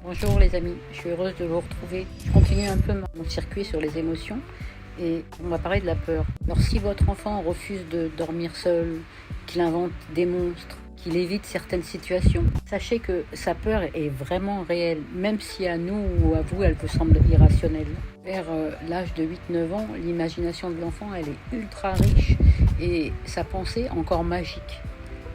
Bonjour les amis, je suis heureuse de vous retrouver. Je continue un peu mon circuit sur les émotions et on va parler de la peur. Alors si votre enfant refuse de dormir seul, qu'il invente des monstres, qu'il évite certaines situations, sachez que sa peur est vraiment réelle, même si à nous ou à vous elle vous semble irrationnelle. Vers l'âge de 8-9 ans, l'imagination de l'enfant elle est ultra riche et sa pensée encore magique.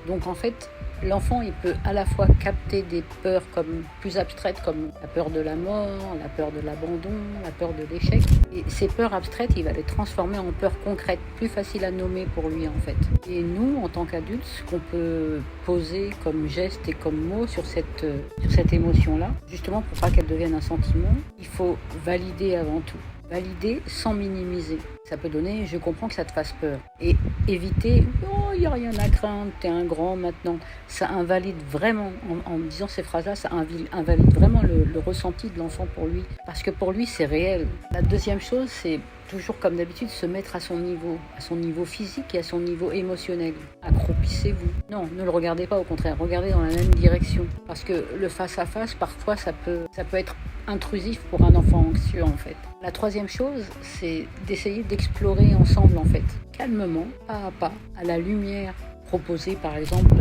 Donc en fait, l'enfant il peut à la fois capter des peurs comme plus abstraites comme la peur de la mort, la peur de l'abandon, la peur de l'échec. Et ces peurs abstraites, il va les transformer en peurs concrètes, plus faciles à nommer pour lui en fait. Et nous, en tant qu'adultes, ce qu'on peut poser comme geste et comme mot sur cette émotion-là, justement pour pas qu'elle devienne un sentiment, il faut valider avant tout. Valider sans minimiser. Ça peut donner « je comprends que ça te fasse peur » et éviter « oh, il n'y a rien à craindre, t'es un grand maintenant ». Ça invalide vraiment, en disant ces phrases-là, ça invalide vraiment le ressenti de l'enfant pour lui. Parce que pour lui, c'est réel. La deuxième chose, c'est toujours comme d'habitude se mettre à son niveau physique et à son niveau émotionnel. Accroupissez-vous. Non, ne le regardez pas, au contraire, regardez dans la même direction. Parce que le face-à-face, parfois, ça peut être intrusif pour un enfant anxieux en fait. La troisième chose, c'est d'essayer d'explorer ensemble en fait, calmement, pas à pas, à la lumière proposée par exemple,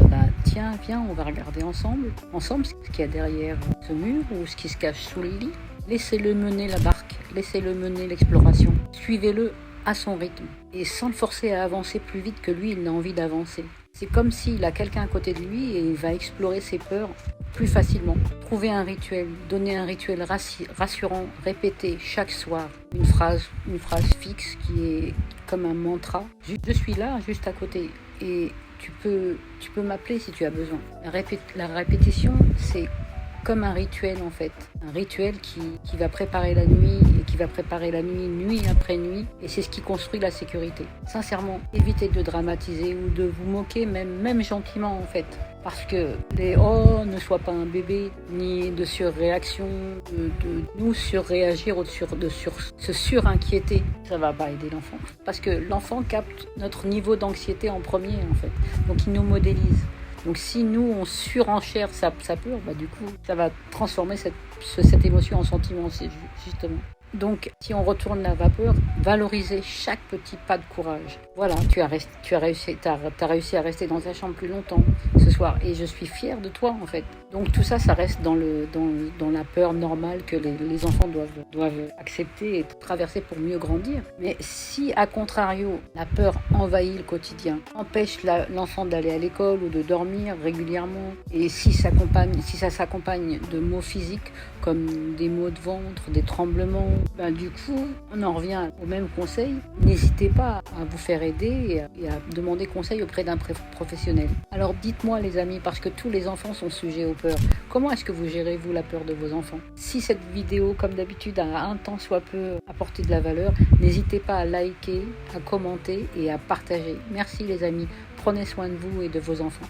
tiens, viens, on va regarder ensemble ce qu'il y a derrière ce mur ou ce qui se cache sous le lit. Laissez-le mener la barque, laissez-le mener l'exploration. Suivez-le à son rythme et sans le forcer à avancer plus vite que lui, il n'a envie d'avancer. C'est comme s'il a quelqu'un à côté de lui et il va explorer ses peurs plus facilement. Trouvez un rituel, donnez un rituel rassurant, répétez chaque soir une phrase fixe qui est comme un mantra. Je suis là, juste à côté et tu peux m'appeler si tu as besoin. La répétition, c'est comme un rituel en fait, un rituel qui va préparer la nuit et qui va préparer la nuit après nuit, et c'est ce qui construit la sécurité. Sincèrement, évitez de dramatiser ou de vous moquer, même gentiment en fait, parce que les oh ne sois pas un bébé, ni de surréaction, de nous surréagir ou de se surinquiéter, ça va pas aider l'enfant, parce que l'enfant capte notre niveau d'anxiété en premier en fait, donc il nous modélise. Donc si nous, on surenchère sa peur, du coup, ça va transformer cette émotion en sentiment, justement. Donc, si on retourne la vapeur, valorisez chaque petit pas de courage. Voilà, tu as réussi à rester dans ta chambre plus longtemps ce soir. Et je suis fière de toi, en fait. Donc, tout ça, ça reste dans la peur normale que les enfants doivent accepter et traverser pour mieux grandir. Mais si, à contrario, la peur envahit le quotidien, empêche l'enfant d'aller à l'école ou de dormir régulièrement, et si ça s'accompagne de maux physiques comme des maux de ventre, des tremblements, du coup, on en revient au même conseil. N'hésitez pas à vous faire aider et à demander conseil auprès d'un professionnel. Alors dites-moi les amis, parce que tous les enfants sont sujets aux peurs. Comment est-ce que vous gérez vous la peur de vos enfants? Si cette vidéo, comme d'habitude, a un tant soit peu apporté de la valeur, n'hésitez pas à liker, à commenter et à partager. Merci les amis, prenez soin de vous et de vos enfants.